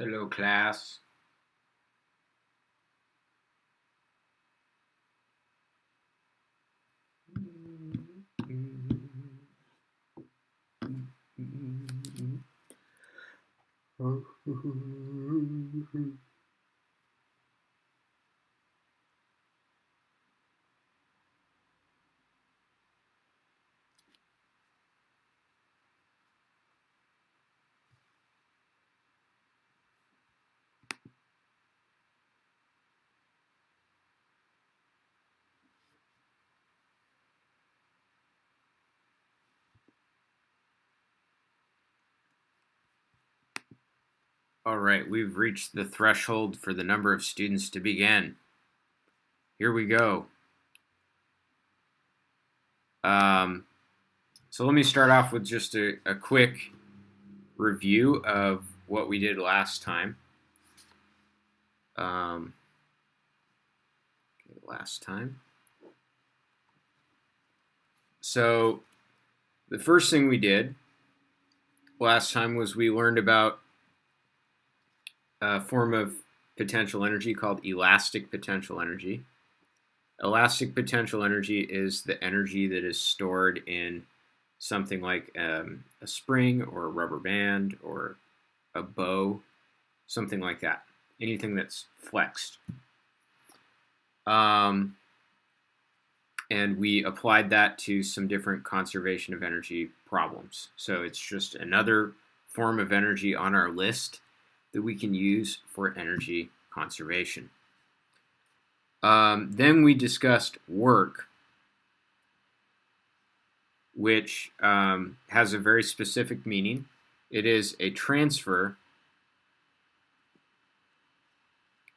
Hello, class. All right, we've reached the threshold for the number of students to begin. Here we go. So let me start off with just a quick review of what we did last time. So the first thing we did last time was we learned about a form of potential energy called elastic potential energy. Elastic potential energy is the energy that is stored in something like a spring or a rubber band or a bow, something like that. Anything that's flexed. And we applied that to some different conservation of energy problems. So it's just another form of energy on our list that we can use for energy conservation. Then we discussed work, which has a very specific meaning. It is a transfer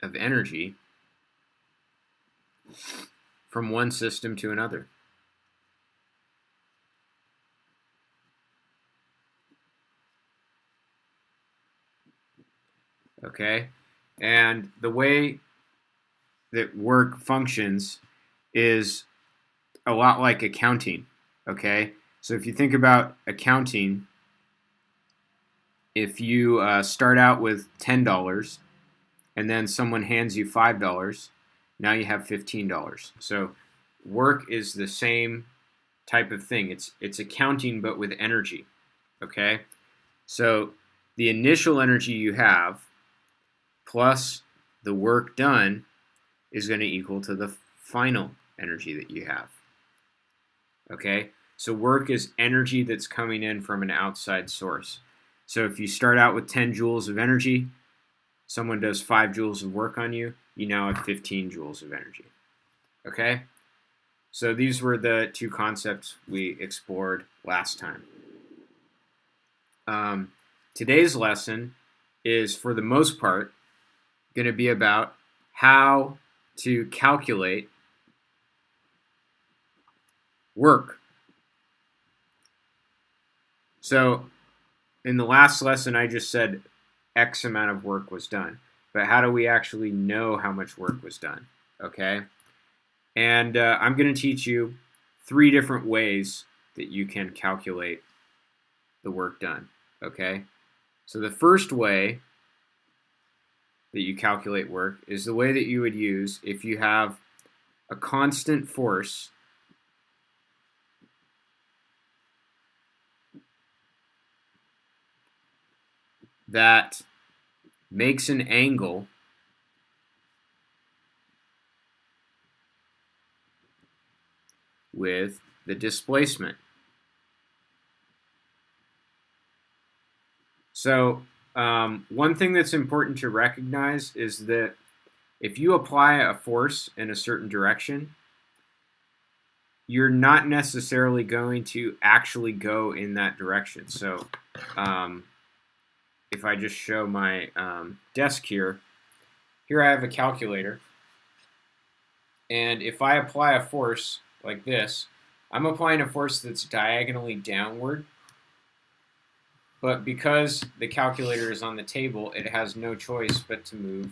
of energy from one system to another. Okay? And the way that work functions is a lot like accounting. Okay? So if you think about accounting, if you start out with $10 and then someone hands you $5, now you have $15. So work is the same type of thing. It's accounting but with energy. Okay? So the initial energy you have plus the work done is going to equal to the final energy that you have. Okay? So work is energy that's coming in from an outside source. So if you start out with 10 joules of energy, someone does 5 joules of work on you, you now have 15 joules of energy. Okay? So these were the two concepts we explored last time. Today's lesson is, for the most part, going to be about how to calculate work. So in the last lesson, I just said X amount of work was done. But how do we actually know how much work was done? Okay? And I'm going to teach you 3 different ways that you can calculate the work done. Okay? So the first way that you calculate work is the way that you would use if you have a constant force that makes an angle with the displacement. So one thing that's important to recognize is that if you apply a force in a certain direction, you're not necessarily going to actually go in that direction. So if I just show my desk here I have a calculator. And if I apply a force like this, I'm applying a force that's diagonally downward. But because the calculator is on the table, it has no choice but to move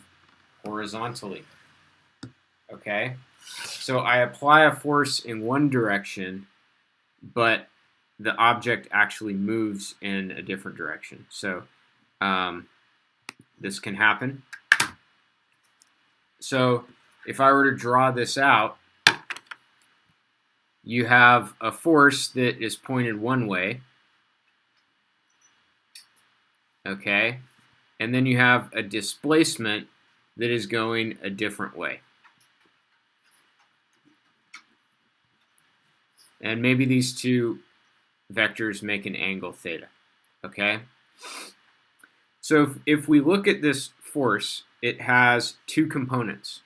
horizontally. Okay? So I apply a force in one direction, but the object actually moves in a different direction. So this can happen. So if I were to draw this out, you have a force that is pointed one way, okay? And then you have a displacement that is going a different way. And maybe these two vectors make an angle theta, okay? So if we look at this force, it has two components.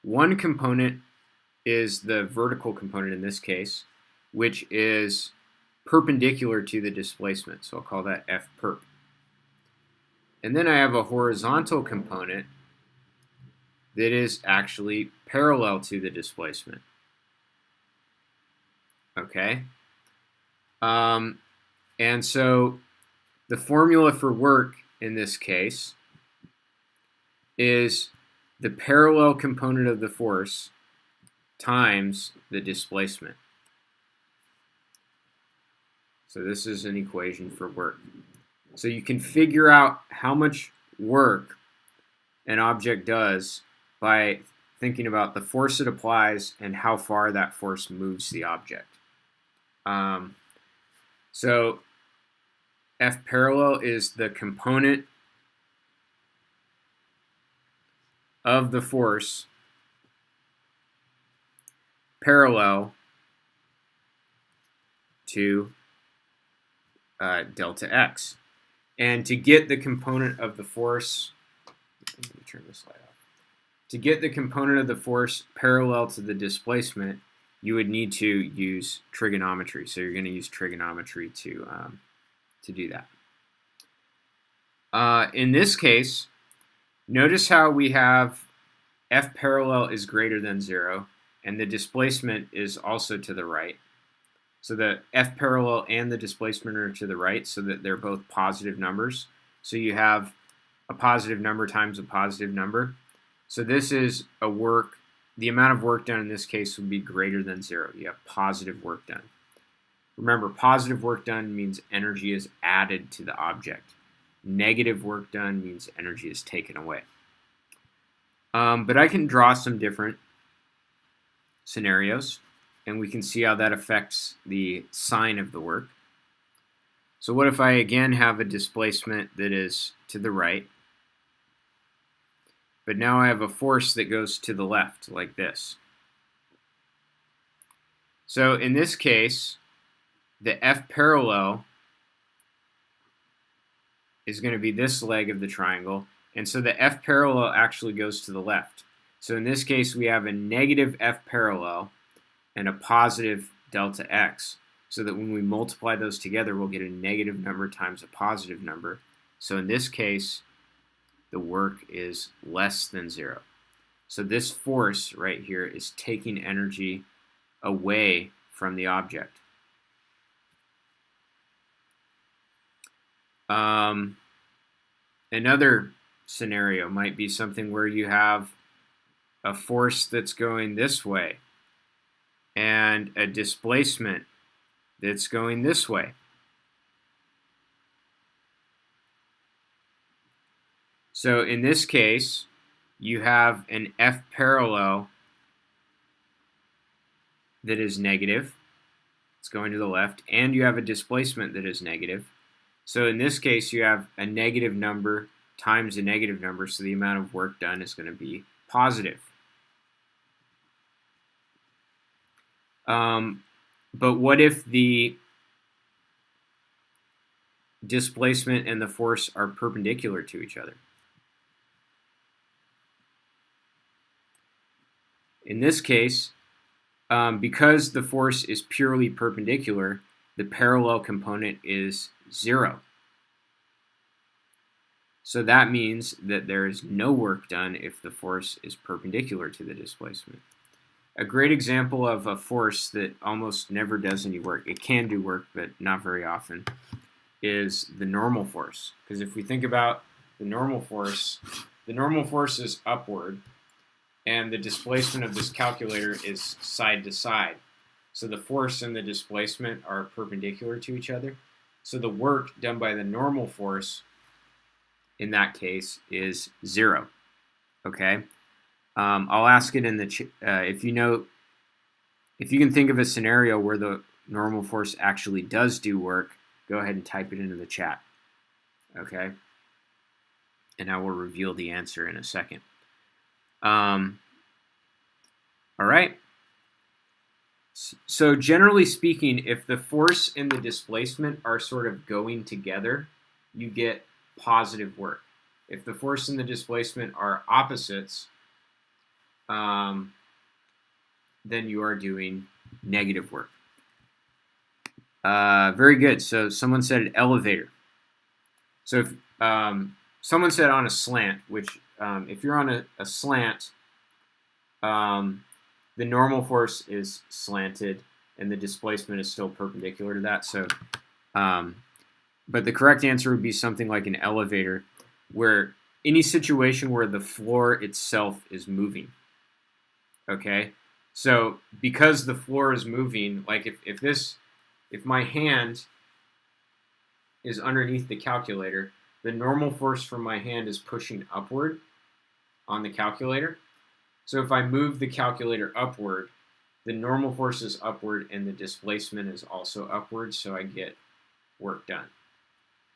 One component is the vertical component in this case, which is perpendicular to the displacement. So I'll call that F perp. And then I have a horizontal component that is actually parallel to the displacement. Okay? And so the formula for work in this case is the parallel component of the force times the displacement. So this is an equation for work. So you can figure out how much work an object does by thinking about the force it applies and how far that force moves the object. So F parallel is the component of the force parallel to delta x. And to get the component of the force, let me turn this light off. To get the component of the force parallel to the displacement, you would need to use trigonometry. So you're going to use trigonometry to do that. In this case, notice how we have F parallel is greater than 0, and the displacement is also to the right. So the F parallel and the displacement are to the right so that they're both positive numbers. So you have a positive number times a positive number. So this is a work, the amount of work done in this case would be greater than 0. You have positive work done. Remember, positive work done means energy is added to the object. Negative work done means energy is taken away. But I can draw some different scenarios, and we can see how that affects the sign of the work. So what if I again have a displacement that is to the right, but now I have a force that goes to the left, like this. So in this case, the F parallel is going to be this leg of the triangle, and so the F parallel actually goes to the left. So in this case, we have a negative F parallel and a positive delta x, so that when we multiply those together, we'll get a negative number times a positive number. So in this case, the work is less than 0. So this force right here is taking energy away from the object. Another scenario might be something where you have a force that's going this way and a displacement that's going this way. So in this case, you have an F parallel that is negative. It's going to the left, and you have a displacement that is negative. So in this case, you have a negative number times a negative number, so the amount of work done is going to be positive. But what if the displacement and the force are perpendicular to each other? In this case, because the force is purely perpendicular, the parallel component is 0. So that means that there is no work done if the force is perpendicular to the displacement. A great example of a force that almost never does any work, it can do work but not very often, is the normal force. Because if we think about the normal force is upward, and the displacement of this calculator is side to side. So the force and the displacement are perpendicular to each other. So the work done by the normal force in that case is 0. Okay, I'll ask it in the if you can think of a scenario where the normal force actually does do work, go ahead and type it into the chat. Okay, and I will reveal the answer in a second. All right. So generally speaking, if the force and the displacement are sort of going together, you get positive work. If the force and the displacement are opposites, then you are doing negative work. Very good. So someone said an elevator. So if someone said on a slant, which if you're on a slant, the normal force is slanted and the displacement is still perpendicular to that. So, but the correct answer would be something like an elevator, where any situation where the floor itself is moving. Okay, so because the floor is moving, like if my hand is underneath the calculator, the normal force from my hand is pushing upward on the calculator. So if I move the calculator upward, the normal force is upward and the displacement is also upward, so I get work done.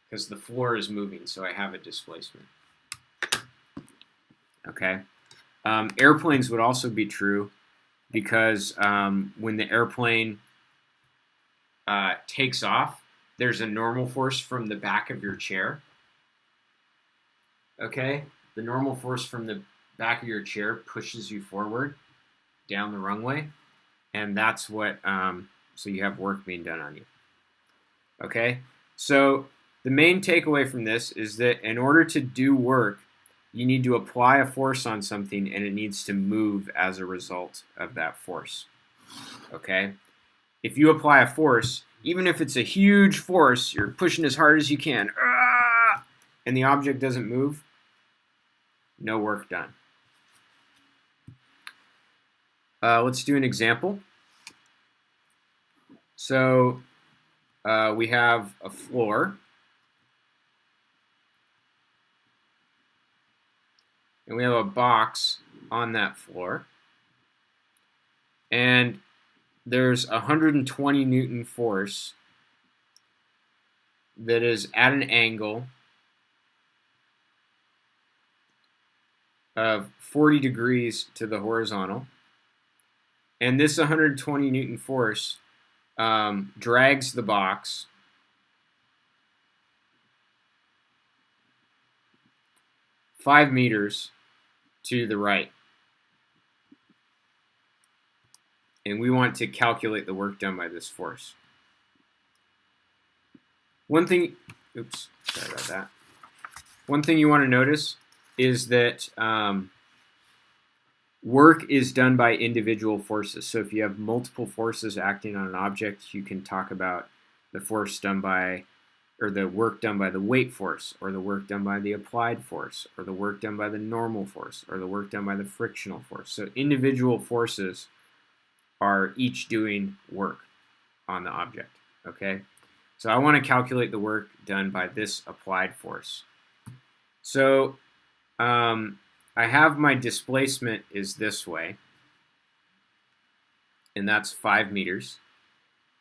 Because the floor is moving, so I have a displacement. Okay. Airplanes would also be true, because when the airplane takes off, there's a normal force from the back of your chair. Okay? The normal force from the back of your chair pushes you forward down the runway, and that's what so you have work being done on you. Okay, so the main takeaway from this is that in order to do work, you need to apply a force on something, and it needs to move as a result of that force. Okay, if you apply a force, even if it's a huge force, you're pushing as hard as you can, and the object doesn't move, no work done. Let's do an example. So we have a floor, and we have a box on that floor, and there's 120 Newton force that is at an angle of 40 degrees to the horizontal. And this 120 Newton force drags the box 5 meters to the right. And we want to calculate the work done by this force. One thing, sorry about that. One thing you want to notice is that work is done by individual forces. So if you have multiple forces acting on an object, you can talk about the force done by, or the work done by the weight force, or the work done by the applied force, or the work done by the normal force, or the work done by the frictional force. So individual forces are each doing work on the object, okay? So I want to calculate the work done by this applied force. So I have my displacement is this way, and that's 5 meters.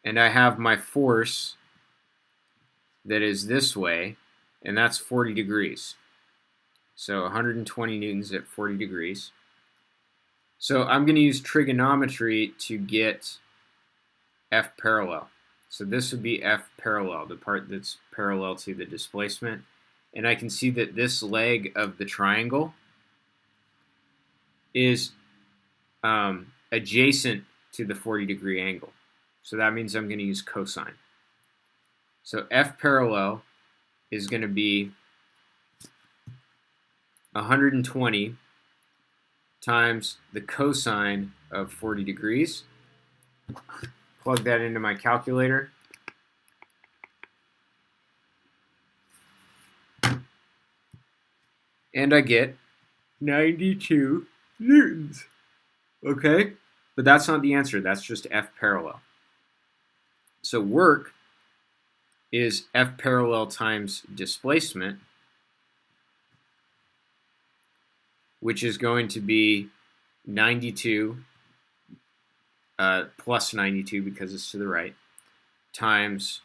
And I have my force that is this way, and that's 40 degrees. So 120 newtons at 40 degrees. So I'm going to use trigonometry to get F parallel. So this would be F parallel, the part that's parallel to the displacement. And I can see that this leg of the triangle is adjacent to the 40-degree angle. So that means I'm going to use cosine. So F parallel is going to be 120 times the cosine of 40 degrees. Plug that into my calculator. And I get 92 newtons. Okay? But that's not the answer. That's just F parallel. So work is F parallel times displacement. which is going to be 92 plus 92 because it's to the right, times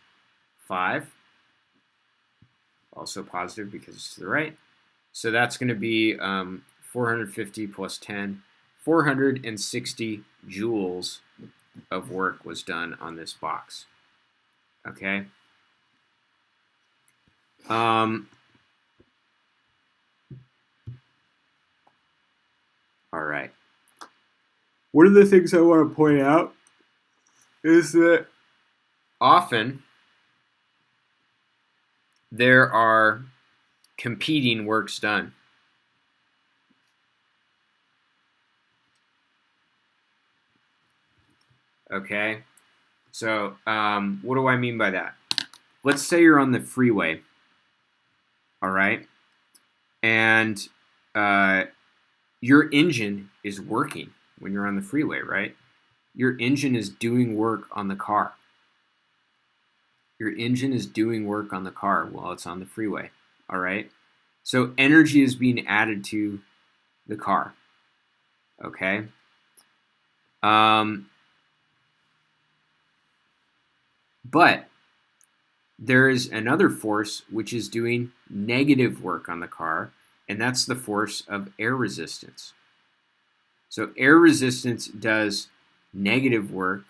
5, also positive because it's to the right. So that's going to be 450 plus 10, 460 joules of work was done on this box. Okay. All right. One of the things I want to point out is that often there are competing works done. Okay, so what do I mean by that? Let's say you're on the freeway, all right, and your engine is working when you're on the freeway, right? Your engine is doing work on the car. Your engine is doing work on the car while it's on the freeway, all right? So energy is being added to the car, okay? But there is another force which is doing negative work on the car, and that's the force of air resistance. So air resistance does negative work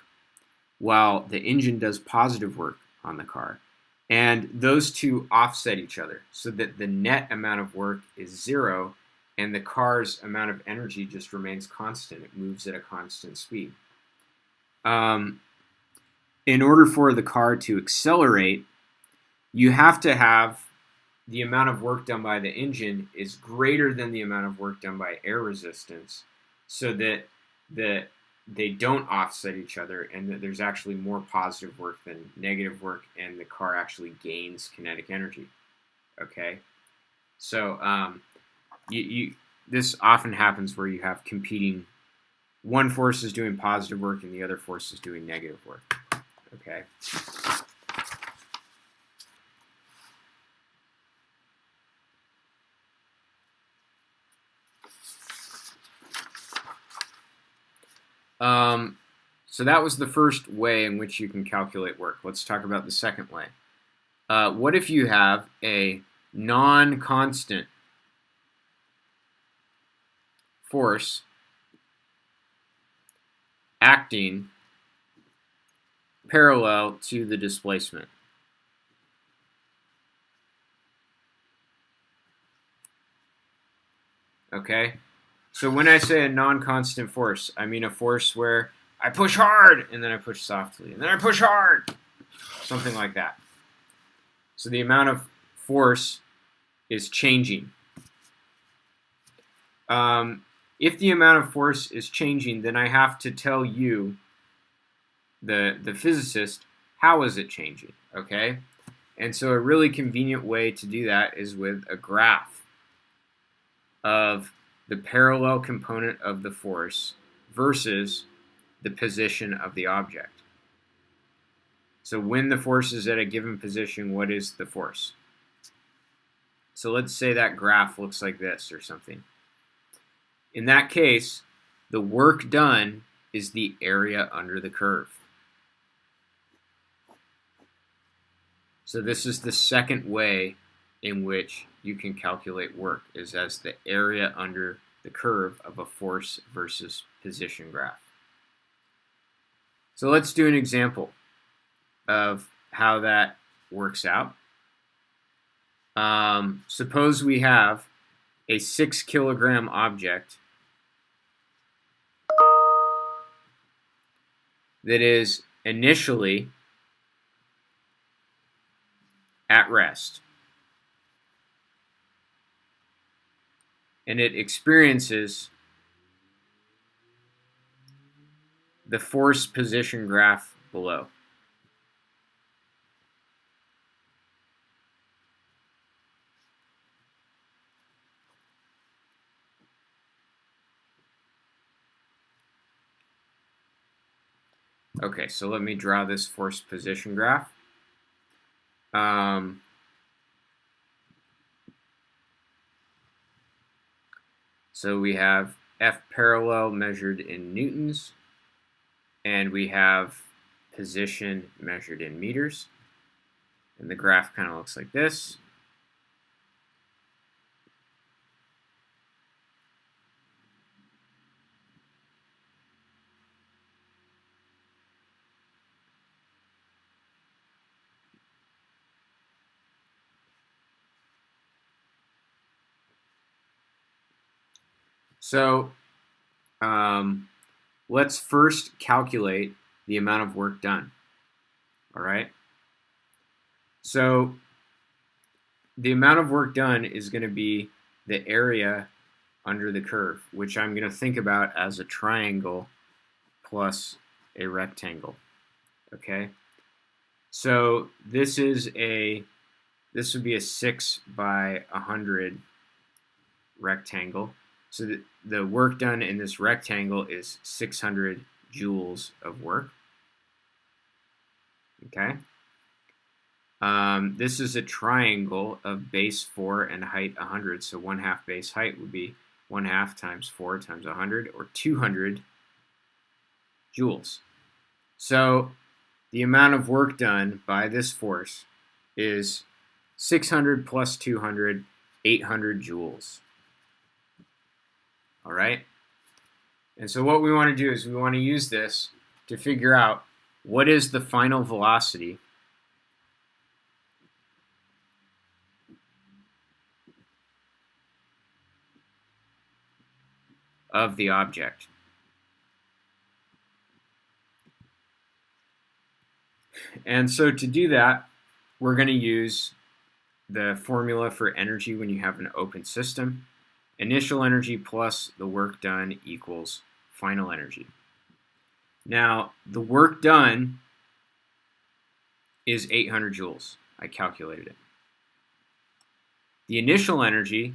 while the engine does positive work on the car. And those two offset each other so that the net amount of work is 0 and the car's amount of energy just remains constant. It moves at a constant speed. In order for the car to accelerate, you have to have the amount of work done by the engine is greater than the amount of work done by air resistance so that they don't offset each other and that there's actually more positive work than negative work and the car actually gains kinetic energy. Okay? So this often happens where you have competing, one force is doing positive work and the other force is doing negative work. Okay? So that was the first way in which you can calculate work. Let's talk about the second way. What if you have a non-constant force acting parallel to the displacement? Okay? So when I say a non-constant force, I mean a force where I push hard and then I push softly and then I push hard. Something like that. So the amount of force is changing. If the amount of force is changing, then I have to tell you, the physicist, how is it changing, okay? And so a really convenient way to do that is with a graph of the parallel component of the force versus the position of the object. So when the force is at a given position, what is the force? So let's say that graph looks like this or something. In that case, the work done is the area under the curve. So this is the second way in which you can calculate work, is as the area under the curve of a force versus position graph. So let's do an example of how that works out. Suppose we have a 6 kilogram object that is initially at rest, and it experiences the force position graph below. Okay, so let me draw this force position graph. So we have F parallel measured in newtons, and we have position measured in meters. And the graph kind of looks like this. So let's first calculate the amount of work done. All right. So the amount of work done is going to be the area under the curve, which I'm going to think about as a triangle plus a rectangle. Okay. So this would be a 6 by 100 rectangle. So the work done in this rectangle is 600 joules of work. Okay. This is a triangle of base 4 and height 100. So 1/2 base height would be 1/2 times 4 times 100, or 200 joules. So the amount of work done by this force is 600 plus 200, 800 joules. All right? And so what we want to do is we want to use this to figure out what is the final velocity of the object. And so to do that, we're going to use the formula for energy when you have an open system. Initial energy plus the work done equals final energy. Now, the work done is 800 joules. I calculated it. The initial energy,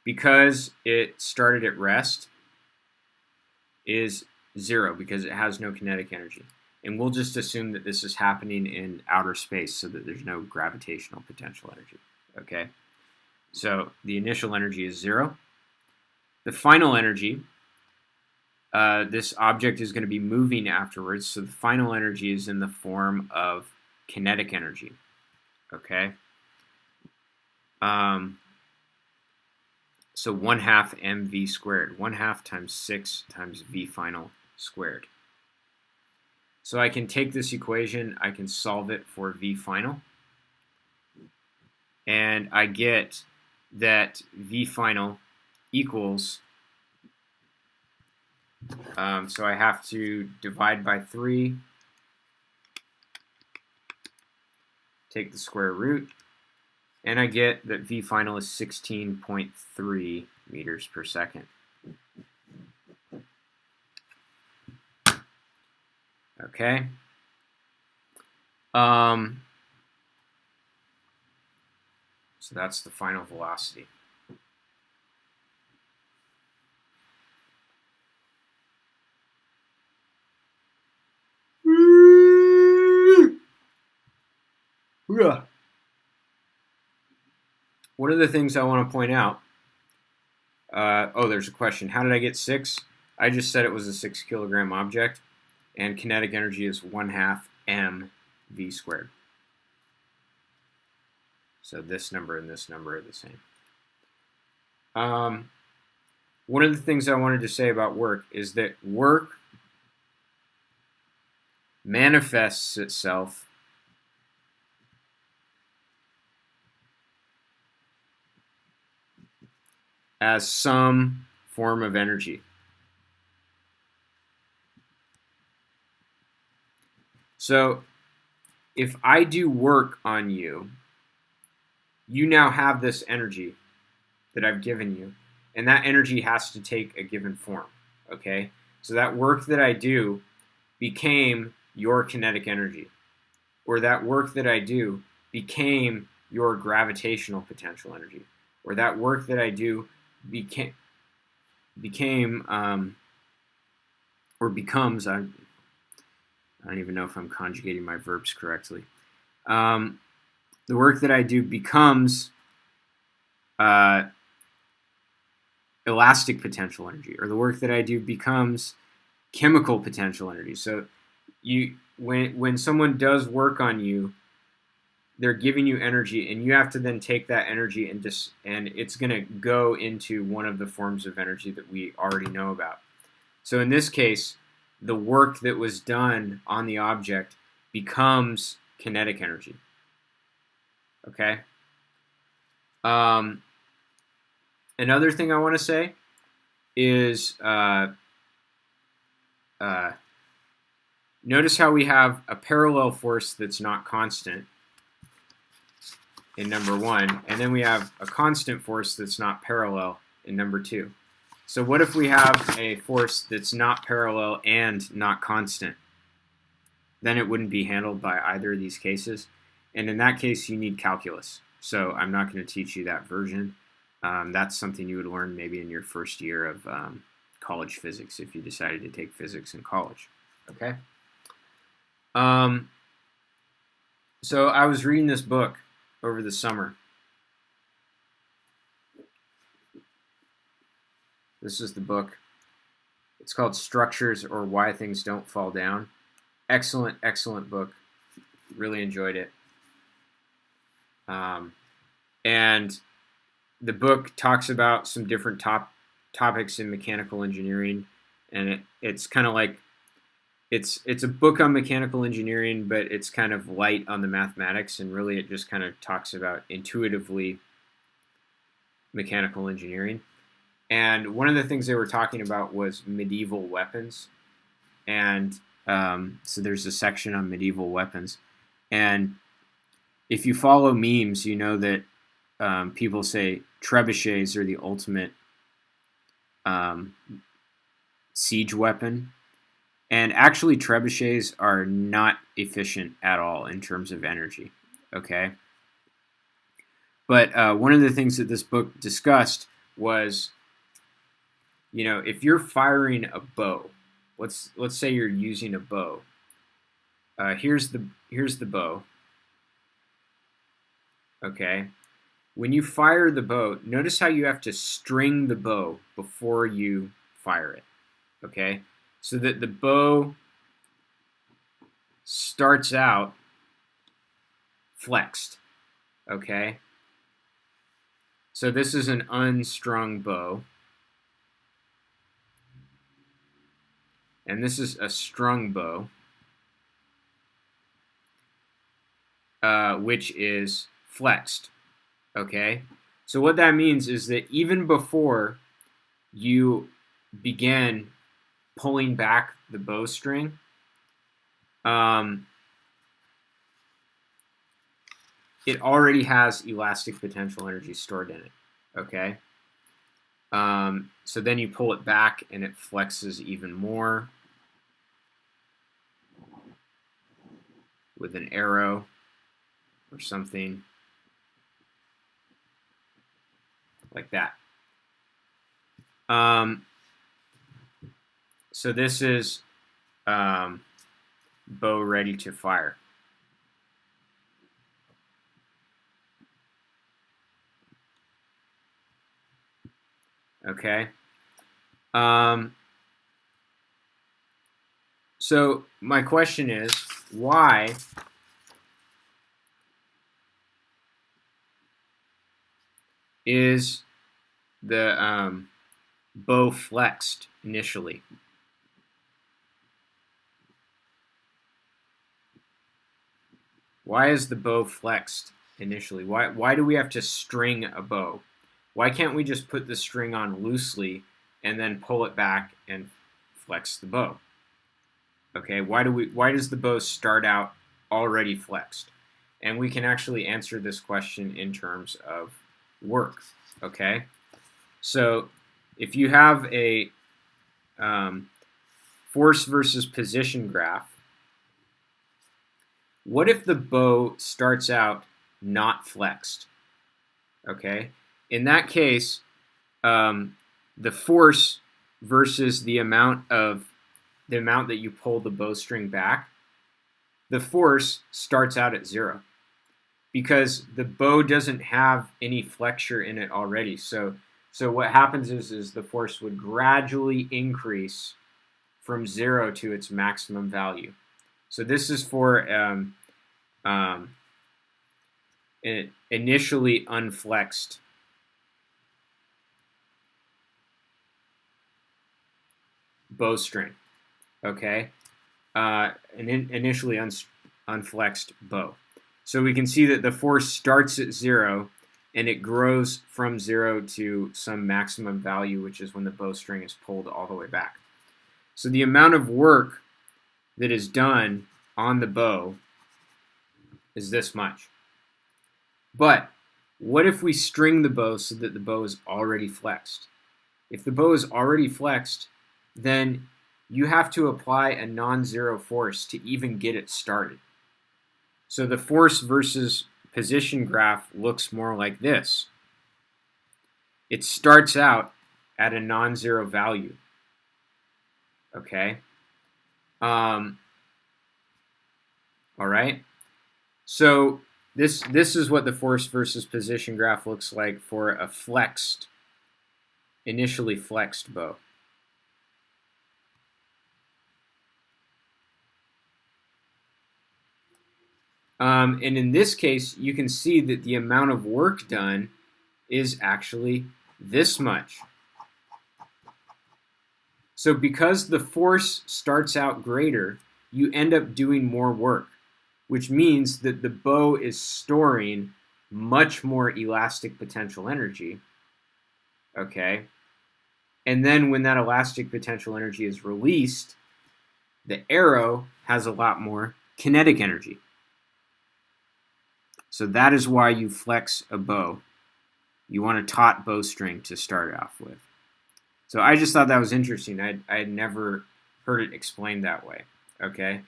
because it started at rest, is 0 because it has no kinetic energy. And we'll just assume that this is happening in outer space so that there's no gravitational potential energy. Okay? So the initial energy is 0. The final energy, this object is going to be moving afterwards, so the final energy is in the form of kinetic energy. Okay? So 1/2 mv squared, 1/2 times 6 times v final squared. So I can take this equation, I can solve it for v final, and I get that v final equals, so I have to divide by 3, take the square root, and I get that v final is 16.3 meters per second. Okay. So that's the final velocity. One of the things I want to point out, there's a question. How did I get 6? I just said it was a 6 kilogram object, and kinetic energy is 1/2 mv squared. So this number and this number are the same. One of the things I wanted to say about work is that work manifests itself as some form of energy. So if I do work on you, you now have this energy that I've given you, and that energy has to take a given form, okay? So that work that I do became your kinetic energy, or that work that I do became your gravitational potential energy, or that work that I do became or becomes, I don't even know if I'm conjugating my verbs correctly. The work that I do becomes elastic potential energy, or the work that I do becomes chemical potential energy. So when someone does work on you, they're giving you energy, and you have to then take that energy and it's going to go into one of the forms of energy that we already know about. So in this case, the work that was done on the object becomes kinetic energy. Okay. Another thing I want to say is notice how we have a parallel force that's not constant in number 1, and then we have a constant force that's not parallel in number 2. So what if we have a force that's not parallel and not constant? Then it wouldn't be handled by either of these cases. And in that case, you need calculus. So I'm not going to teach you that version. That's something you would learn maybe in your first year of college physics if you decided to take physics in college. Okay? So I was reading this book over the summer. This is the book. It's called Structures or Why Things Don't Fall Down. Excellent, excellent book. Really enjoyed it. And the book talks about some different topics in mechanical engineering, and it's kind of like it's a book on mechanical engineering, but it's kind of light on the mathematics, and really it just kind of talks about intuitively mechanical engineering. And one of the things they were talking about was medieval weapons, and so there's a section on medieval weapons, and if you follow memes, you know that people say trebuchets are the ultimate siege weapon. And actually, trebuchets are not efficient at all in terms of energy. Okay? But one of the things that this book discussed was, if you're firing a bow, let's say you're using a bow. Here's the bow. Okay? When you fire the bow, notice how you have to string the bow before you fire it. Okay? So that the bow starts out flexed. Okay? So this is an unstrung bow. And this is a strung bow, which is flexed. Okay? So what that means is that even before you begin pulling back the bowstring, it already has elastic potential energy stored in it. Okay? So then you pull it back and it flexes even more with an arrow or something like that. So this is bow ready to fire. Okay. So my question is, why is the bow flexed initially? Why is the bow flexed initially? Why do we have to string a bow? Why can't we just put the string on loosely and then pull it back and flex the bow? Okay, why does the bow start out already flexed? And we can actually answer this question in terms of work. Okay, so if you have a force versus position graph, what if the bow starts out not flexed? Okay, in that case, the force versus the amount that you pull the bowstring back, the force starts out at 0 because the bow doesn't have any flexure in it already. So So what happens is the force would gradually increase from 0 to its maximum value. So this is for initially unflexed bowstring, okay? An initially unflexed bow. So we can see that the force starts at 0 and it grows from 0 to some maximum value, which is when the bowstring is pulled all the way back. So the amount of work that is done on the bow is this much. But what if we string the bow so that the bow is already flexed? If the bow is already flexed, then you have to apply a non-zero force to even get it started. So the force versus position graph looks more like this. It starts out at a non-zero value. Okay? All right? So this is what the force versus position graph looks like for a initially flexed bow. And in this case, you can see that the amount of work done is actually this much. So because the force starts out greater, you end up doing more work, which means that the bow is storing much more elastic potential energy, okay? And then when that elastic potential energy is released, the arrow has a lot more kinetic energy. So that is why you flex a bow. You want a taut bowstring to start off with. So I just thought that was interesting. I had never heard it explained that way. Okay.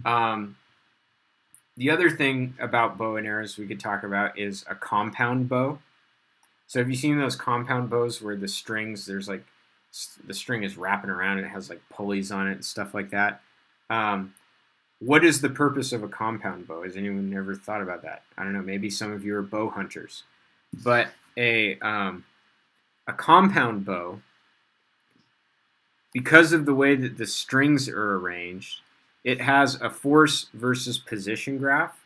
The other thing about bow and arrows we could talk about is a compound bow. So have you seen those compound bows where the strings, there's like, the string is wrapping around and it has like pulleys on it and stuff like that? What is the purpose of a compound bow? Has anyone ever thought about that? I don't know. Maybe some of you are bow hunters. But a compound bow, because of the way that the strings are arranged, it has a force versus position graph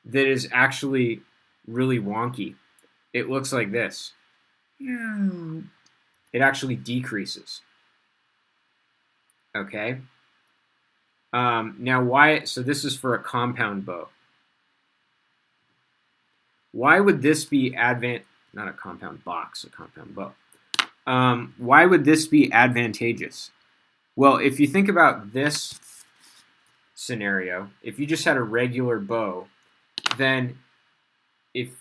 that is actually really wonky. It looks like this. It actually decreases. Okay? Now, why? So this is for a compound bow. Why would this be not a compound box, a compound bow. Why would this be advantageous? Well, if you think about this scenario, if you just had a regular bow, then if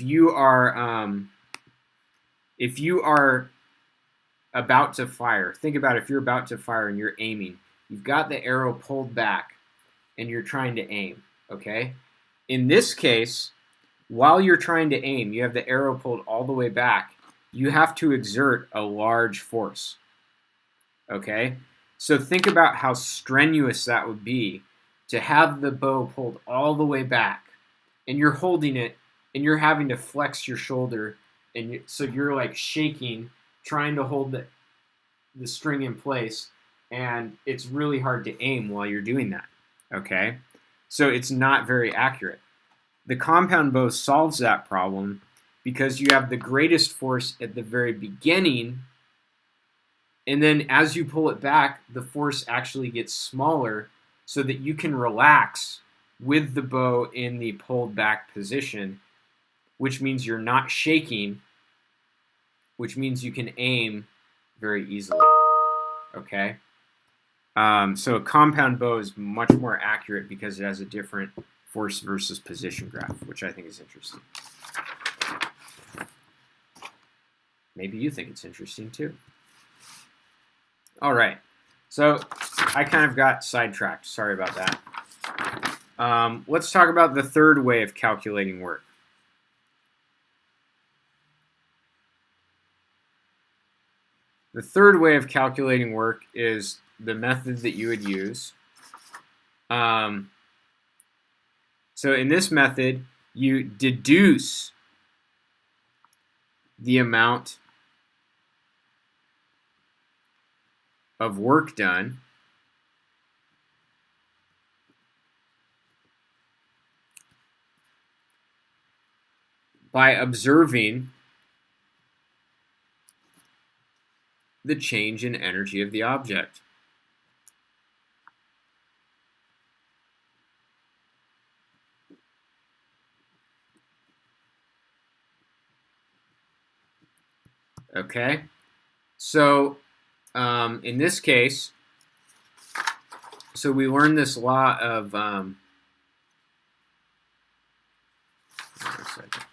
you are about to fire, think about if you're about to fire and you're aiming. You've got the arrow pulled back and you're trying to aim, okay? In this case, while you're trying to aim, you have the arrow pulled all the way back. You have to exert a large force, okay? So think about how strenuous that would be to have the bow pulled all the way back and you're holding it and you're having to flex your shoulder and so you're like shaking, trying to hold the string in place. And it's really hard to aim while you're doing that, okay? So it's not very accurate. The compound bow solves that problem because you have the greatest force at the very beginning, and then as you pull it back, the force actually gets smaller so that you can relax with the bow in the pulled back position, which means you're not shaking, which means you can aim very easily, okay? So a compound bow is much more accurate because it has a different force versus position graph, which I think is interesting. Maybe you think it's interesting too. All right, so I kind of got sidetracked. Sorry about that. Let's talk about the third way of calculating work. The third way of calculating work is the method that you would use. So in this method, you deduce the amount of work done by observing the change in energy of the object. Okay, so in this case, so we learned this law of wait a second.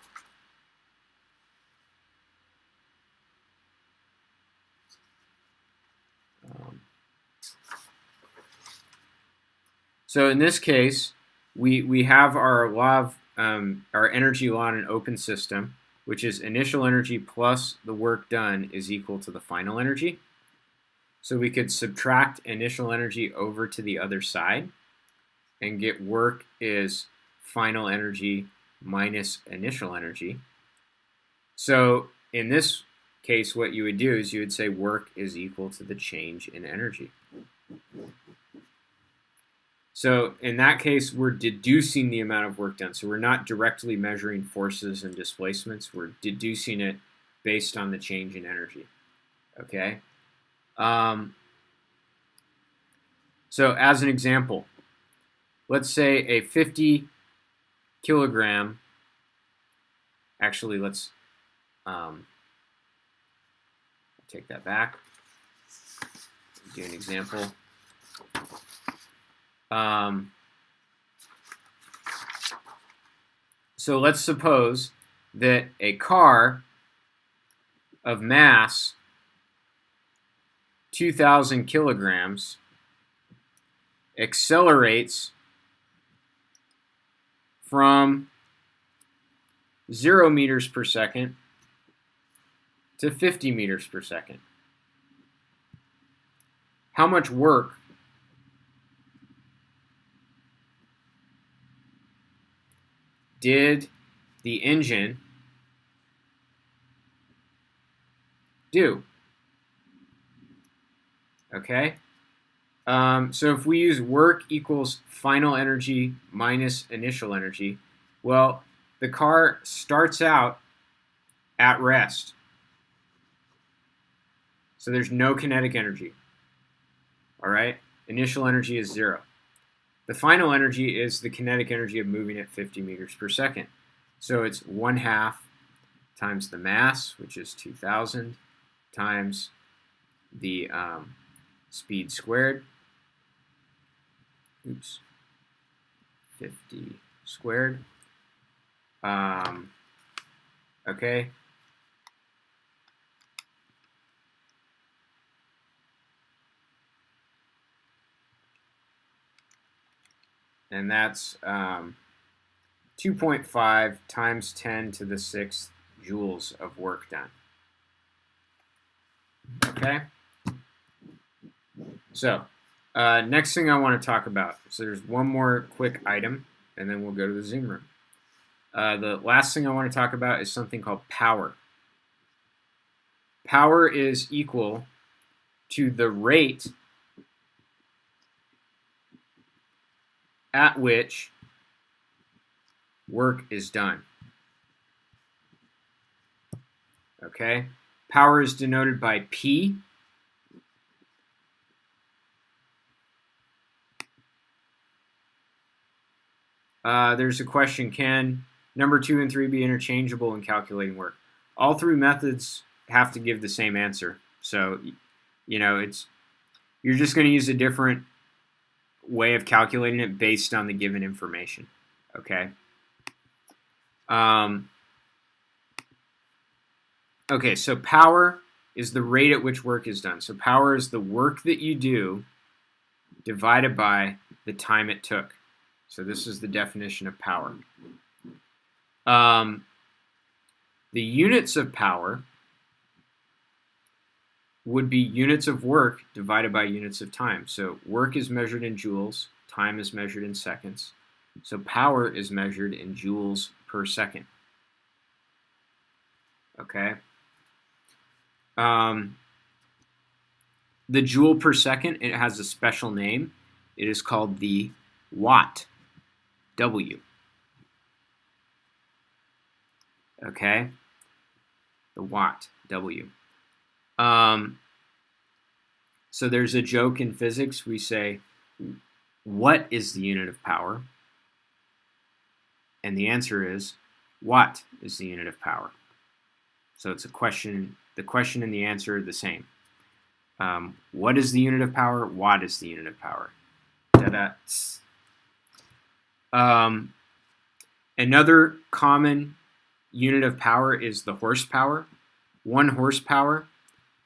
So in this case, we have our law of our energy law in an open system, which is initial energy plus the work done is equal to the final energy. So we could subtract initial energy over to the other side and get work is final energy minus initial energy. So in this case, what you would do is you would say work is equal to the change in energy. So in that case, we're deducing the amount of work done. So we're not directly measuring forces and displacements. We're deducing it based on the change in energy. Okay. So as an example, let's say a 50 kilogram, actually let's take that back, do an example. So let's suppose that a car of mass 2,000 kilograms accelerates from 0 meters per second to 50 meters per second. How much work did the engine do? Okay. So if we use work equals final energy minus initial energy, well, the car starts out at rest. So there's no kinetic energy. All right? Initial energy is 0. The final energy is the kinetic energy of moving at 50 meters per second. So it's 1/2 times the mass, which is 2,000, times the speed squared. 50 squared. Okay. And that's 2.5 times 10 to the 6th joules of work done. Okay? So, next thing I want to talk about. So there's one more quick item, and then we'll go to the Zoom room. The last thing I want to talk about is something called power. Power is equal to the rate at which work is done. Okay? Power is denoted by P. There's a question, can number 2 and 3 be interchangeable in calculating work? All 3 methods have to give the same answer. So, you know, you're just going to use a different way of calculating it based on the given information. Okay? Okay, so power is the rate at which work is done. So power is the work that you do divided by the time it took. So this is the definition of power. The units of power would be units of work divided by units of time. So work is measured in joules, time is measured in seconds. So power is measured in joules per second. Okay? The joule per second, it has a special name. It is called the watt, W. Okay? The watt, W. So there's a joke in physics. We say, what is the unit of power? And the answer is, watt is the unit of power. So it's a question. The question and the answer are the same. What is the unit of power? Watt is the unit of power. Da-da. Another common unit of power is the horsepower. 1 horsepower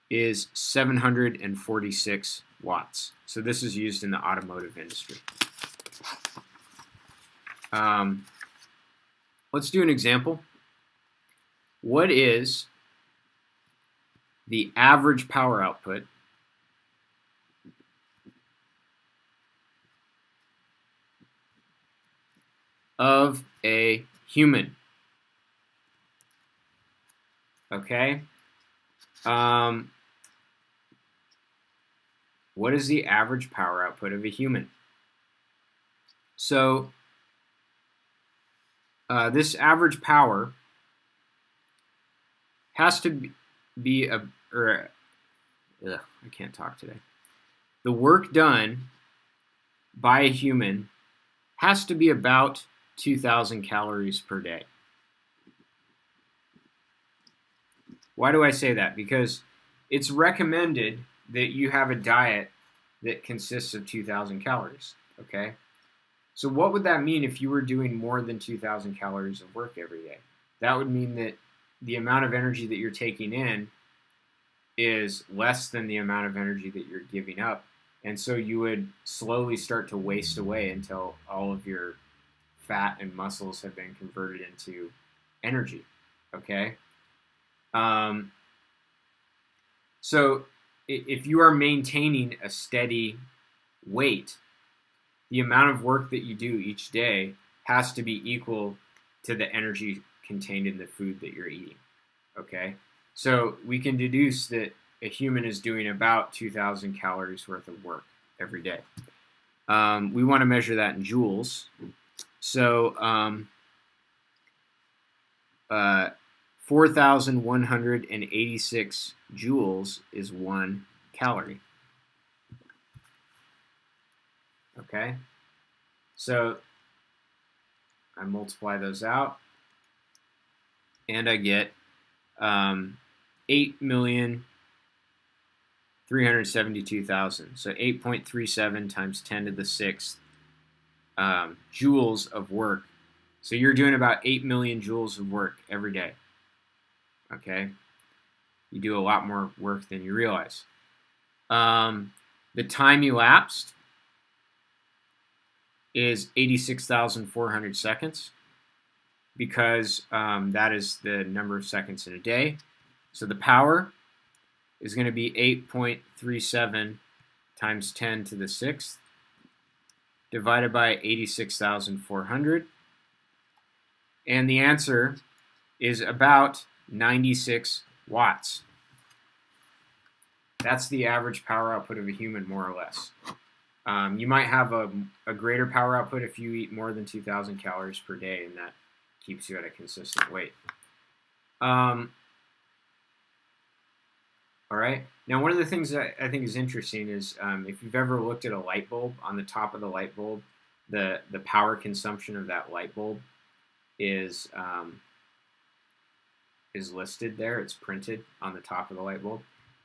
is 746 watts. So this is used in the automotive industry. Let's do an example. What is the average power output of a human? Okay. What is the average power output of a human? So this average power has to be I can't talk today. The work done by a human has to be about 2,000 calories per day. Why do I say that? Because it's recommended that you have a diet that consists of 2,000 calories, okay? So what would that mean if you were doing more than 2,000 calories of work every day? That would mean that the amount of energy that you're taking in is less than the amount of energy that you're giving up. And so you would slowly start to waste away until all of your fat and muscles have been converted into energy, okay? So if you are maintaining a steady weight, the amount of work that you do each day has to be equal to the energy contained in the food that you're eating, okay? So we can deduce that a human is doing about 2,000 calories worth of work every day. We want to measure that in joules. So 4,186 joules is 1 calorie. Okay, so I multiply those out, and I get 8,372,000. So 8.37 times 10 to the 6th joules of work. So you're doing about 8 million joules of work every day. Okay, you do a lot more work than you realize. The time elapsed is 86,400 seconds, because that is the number of seconds in a day. So the power is going to be 8.37 times 10 to the 6th divided by 86,400. And the answer is about 96 watts. That's the average power output of a human, more or less. You might have a greater power output if you eat more than 2,000 calories per day, and that keeps you at a consistent weight. All right. Now, one of the things that I think is interesting is if you've ever looked at a light bulb, on the top of the light bulb, the power consumption of that light bulb is listed there. It's printed on the top of the light bulb.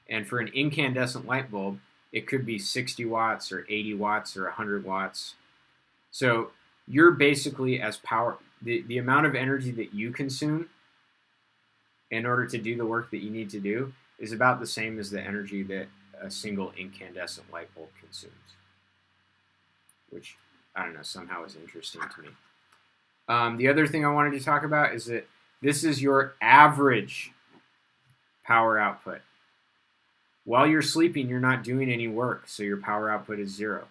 And for an incandescent light bulb, it could be 60 watts or 80 watts or 100 watts. So you're basically as power, the amount of energy that you consume in order to do the work that you need to do is about the same as the energy that a single incandescent light bulb consumes, which, I don't know, somehow is interesting to me. The other thing I wanted to talk about is that this is your average power output. While you're sleeping, you're not doing any work, so your power output is 0.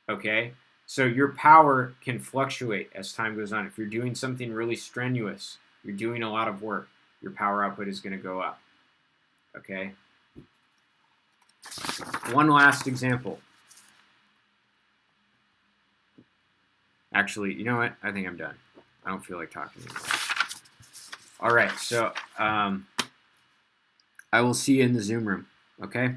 Okay, so your power can fluctuate as time goes on. If you're doing something really strenuous, you're doing a lot of work, your power output is going to go up. Okay, One last example. Actually, you know what? I think I'm done. I don't feel like talking anymore. All right, so I will see you in the Zoom room, okay?